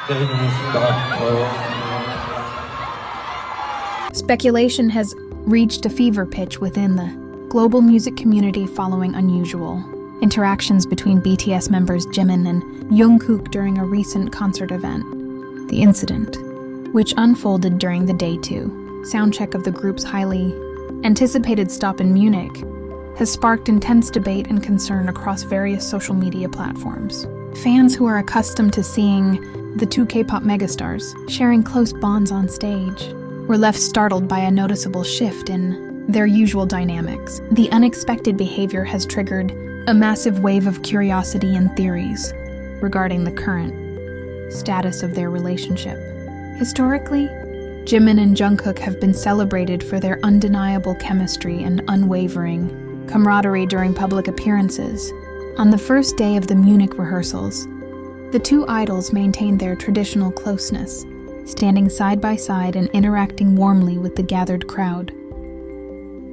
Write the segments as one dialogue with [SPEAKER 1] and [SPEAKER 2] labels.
[SPEAKER 1] 네, 반갑습니다.
[SPEAKER 2] Speculation has reached a fever pitch within the global music community following unusual interactions between BTS members Jimin and Jungkook during a recent concert event. The incident, which unfolded during the Day 2 soundcheck of the group's highly anticipated stop in Munich, has sparked intense debate and concern across various social media platforms. Fans who are accustomed to seeing the two K-pop megastars sharing close bonds on stage were left startled by a noticeable shift in their usual dynamics. The unexpected behavior has triggered a massive wave of curiosity and theories regarding the current status of their relationship. Historically, Jimin and Jungkook have been celebrated for their undeniable chemistry and unwavering camaraderie during public appearances. On the first day of the Munich rehearsals, the two idols maintained their traditional closeness, standing side by side and interacting warmly with the gathered crowd.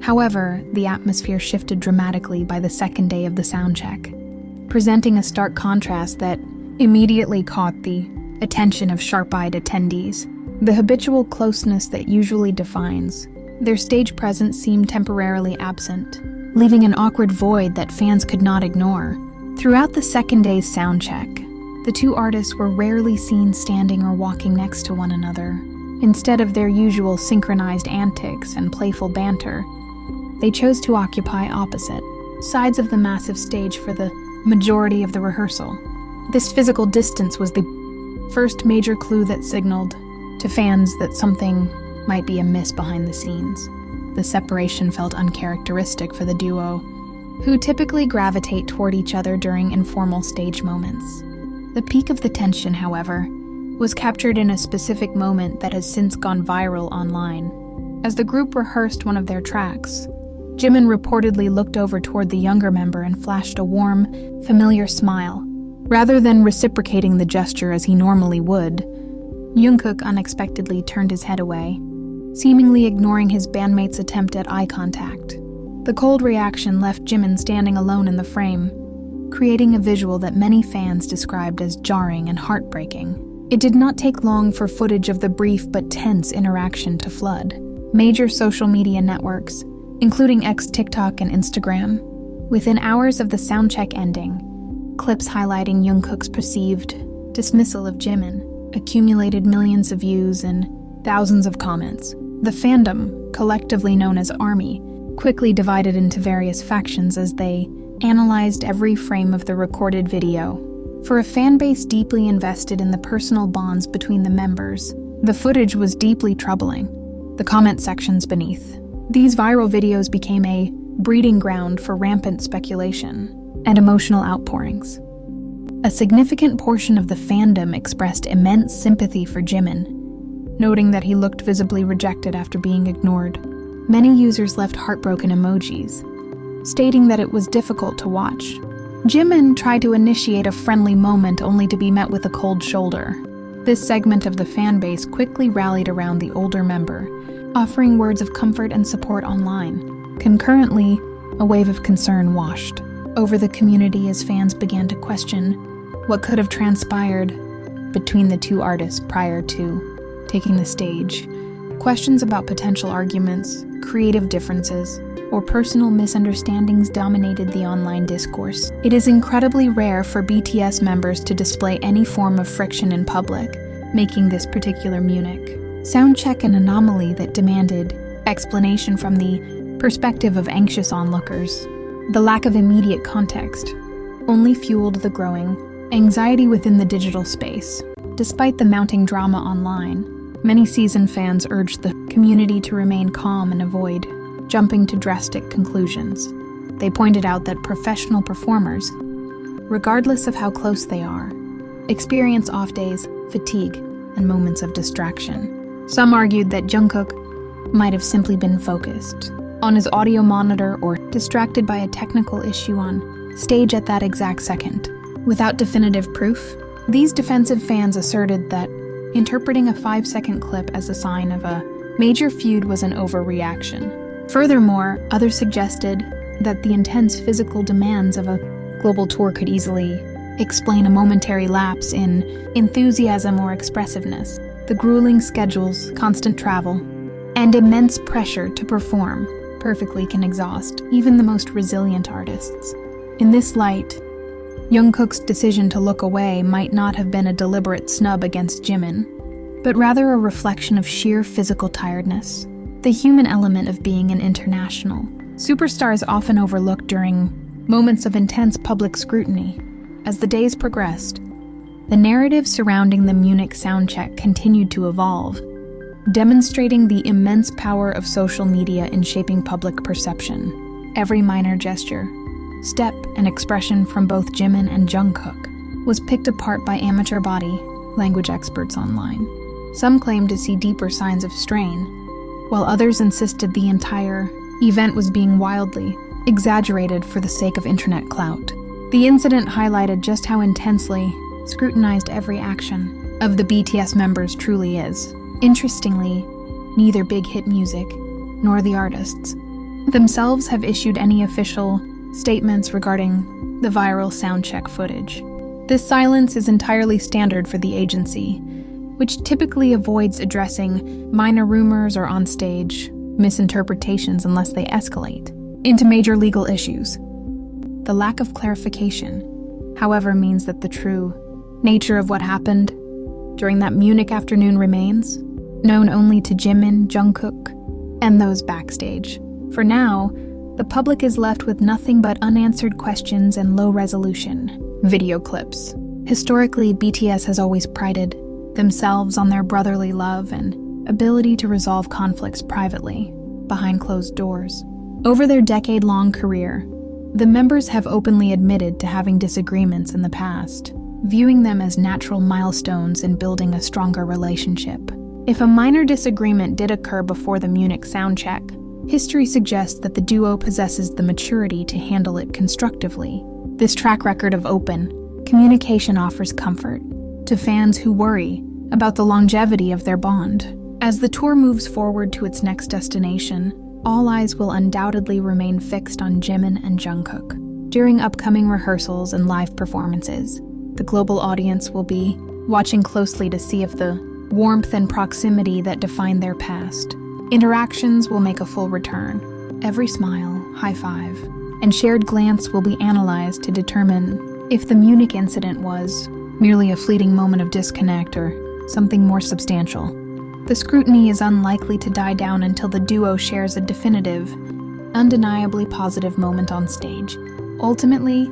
[SPEAKER 2] However, the atmosphere shifted dramatically by the second day of the soundcheck, presenting a stark contrast that immediately caught the attention of sharp-eyed attendees. The habitual closeness that usually defines their stage presence seemed temporarily absent, leaving an awkward void that fans could not ignore. Throughout the second day's soundcheck, the two artists were rarely seen standing or walking next to one another. Instead of their usual synchronized antics and playful banter, they chose to occupy opposite sides of the massive stage for the majority of the rehearsal. This physical distance was the first major clue that signaled to fans that something might be amiss behind the scenes. The separation felt uncharacteristic for the duo, who typically gravitate toward each other during informal stage moments. The peak of the tension, however, was captured in a specific moment that has since gone viral online. As the group rehearsed one of their tracks, Jimin reportedly looked over toward the younger member and flashed a warm, familiar smile. Rather than reciprocating the gesture as he normally would, Jungkook unexpectedly turned his head away, seemingly ignoring his bandmate's attempt at eye contact. The cold reaction left Jimin standing alone in the frame, creating a visual that many fans described as jarring and heartbreaking. It did not take long for footage of the brief but tense interaction to flood major social media networks, including TikTok and Instagram. Within hours of the soundcheck ending, clips highlighting Jungkook's perceived dismissal of Jimin accumulated millions of views and thousands of comments. The Fandom, collectively known as ARMY, quickly divided into various factions as they analyzed every frame of the recorded video. For a fanbase deeply invested in the personal bonds between the members, the footage was deeply troubling. The comment sections beneath these viral videos became a breeding ground for rampant speculation and emotional outpourings. A significant portion of the fandom expressed immense sympathy for Jimin, noting that he looked visibly rejected after being ignored. Many users left heartbroken emojis, stating that it was difficult to watch. Jimin tried to initiate a friendly moment only to be met with a cold shoulder. This segment of the fanbase quickly rallied around the older member, offering words of comfort and support online. Concurrently, a wave of concern washed over the community as fans began to question what could have transpired between the two artists prior to taking the stage. Questions about potential arguments, creative differences, or personal misunderstandings dominated the online discourse. It is incredibly rare for BTS members to display any form of friction in public, making this particular Munich soundcheck an anomaly that demanded explanation from the perspective of anxious onlookers. The lack of immediate context only fueled the growing anxiety within the digital space. Despite the mounting drama online, many seasoned fans urged the community to remain calm and avoid jumping to drastic conclusions. They pointed out that professional performers, regardless of how close they are, experience off days, fatigue, and moments of distraction. Some argued that Jungkook might have simply been focused on his audio monitor or distracted by a technical issue on stage at that exact second. Without definitive proof, these defensive fans asserted that interpreting a 5-second clip as a sign of a major feud was an overreaction. Furthermore, others suggested that the intense physical demands of a global tour could easily explain a momentary lapse in enthusiasm or expressiveness. The grueling schedules, constant travel, and immense pressure to perform perfectly can exhaust even the most resilient artists. In this light, Jungkook's decision to look away might not have been a deliberate snub against Jimin, but rather a reflection of sheer physical tiredness, the human element of being an international. Superstars often overlooked during moments of intense public scrutiny. As the days progressed, the narrative surrounding the Munich soundcheck continued to evolve, demonstrating the immense power of social media in shaping public perception. Every minor gesture, step, and expression from both Jimin and Jungkook was picked apart by amateur body language experts online. Some claimed to see deeper signs of strain, while others insisted the entire event was being wildly exaggerated for the sake of internet clout. The incident highlighted just how intensely scrutinized every action of the BTS members truly is. Interestingly, neither big hit music nor the artists themselves have issued any official statements regarding the viral soundcheck footage. This silence is entirely standard for the agency, which typically avoids addressing minor rumors or onstage misinterpretations unless they escalate into major legal issues. The lack of clarification, however, means that the true nature of what happened during that Munich afternoon remains known only to Jimin, Jungkook, and those backstage. For now, the public is left with nothing but unanswered questions and low-resolution video clips. Historically, BTS has always prided themselves on their brotherly love and ability to resolve conflicts privately, behind closed doors. Over their decade-long career, the members have openly admitted to having disagreements in the past, viewing them as natural milestones in building a stronger relationship. If a minor disagreement did occur before the Munich soundcheck, history suggests that the duo possesses the maturity to handle it constructively. This track record of open communication offers comfort to fans who worry about the longevity of their bond. As the tour moves forward to its next destination, all eyes will undoubtedly remain fixed on Jimin and Jungkook. During upcoming rehearsals and live performances, the global audience will be watching closely to see if the warmth and proximity that defined their past interactions will make a full return. Every smile, high five, and shared glance will be analyzed to determine if the Munich incident was merely a fleeting moment of disconnect or something more substantial. The scrutiny is unlikely to die down until the duo shares a definitive, undeniably positive moment on stage. Ultimately,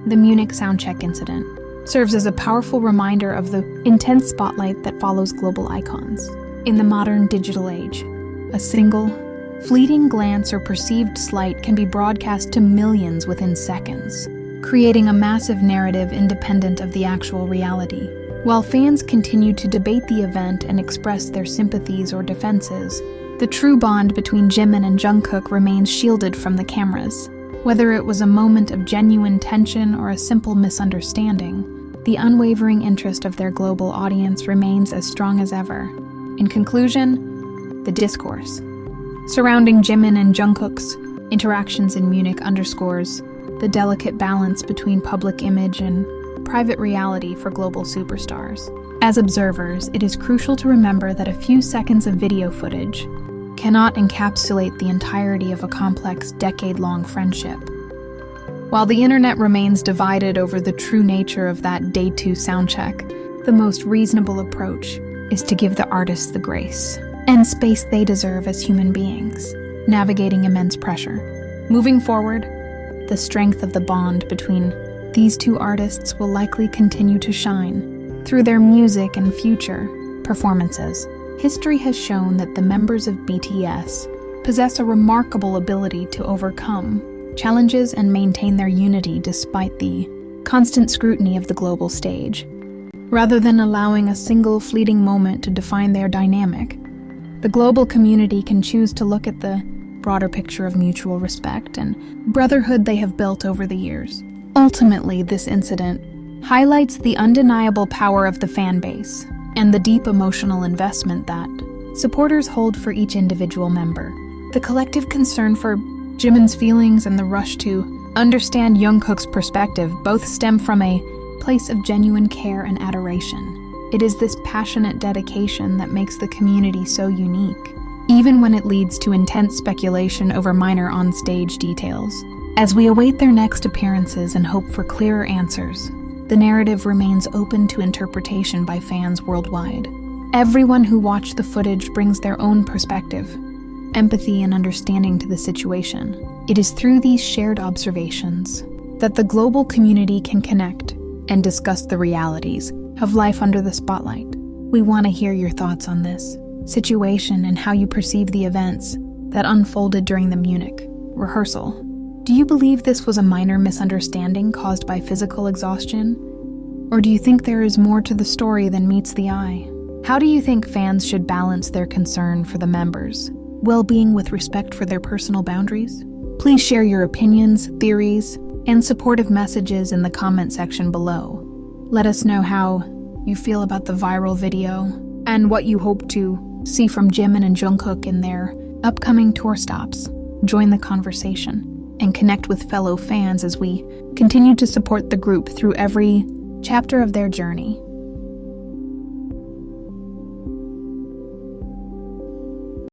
[SPEAKER 2] the Munich soundcheck incident serves as a powerful reminder of the intense spotlight that follows global icons. In the modern digital age, a single, fleeting glance or perceived slight can be broadcast to millions within seconds, creating a massive narrative independent of the actual reality. While fans continue to debate the event and express their sympathies or defenses, the true bond between Jimin and Jungkook remains shielded from the cameras. Whether it was a moment of genuine tension or a simple misunderstanding, the unwavering interest of their global audience remains as strong as ever. In conclusion, the discourse surrounding Jimin and Jungkook's interactions in Munich underscores the delicate balance between public image and private reality for global superstars. As observers, it is crucial to remember that a few seconds of video footage cannot encapsulate the entirety of a complex, decade-long friendship. While the internet remains divided over the true nature of that Day 2 soundcheck, the most reasonable approach is to give the artists the grace and space they deserve as human beings, navigating immense pressure. Moving forward, the strength of the bond between these two artists will likely continue to shine through their music and future performances. History has shown that the members of BTS possess a remarkable ability to overcome challenges and maintain their unity despite the constant scrutiny of the global stage. Rather than allowing a single fleeting moment to define their dynamic, the global community can choose to look at the broader picture of mutual respect and brotherhood they have built over the years. Ultimately, this incident highlights the undeniable power of the fan base and the deep emotional investment that supporters hold for each individual member. The collective concern for Jimin's feelings and the rush to understand Jungkook's perspective both stem from a place of genuine care and adoration. It is this passionate dedication that makes the community so unique, even when it leads to intense speculation over minor on-stage details. As we await their next appearances and hope for clearer answers, the narrative remains open to interpretation by fans worldwide. Everyone who watched the footage brings their own perspective, empathy, and understanding to the situation. It is through these shared observations that the global community can connect and discuss the realities of life under the spotlight. We want to hear your thoughts on this situation and how you perceive the events that unfolded during the Munich rehearsal. Do you believe this was a minor misunderstanding caused by physical exhaustion? Or do you think there is more to the story than meets the eye? How do you think fans should balance their concern for the members' well-being with respect for their personal boundaries? Please share your opinions, theories, and supportive messages in the comment section below. Let us know how you feel about the viral video and what you hope to see from Jimin and Jungkook in their upcoming tour stops. Join the conversation and connect with fellow fans as we continue to support the group through every chapter of their journey.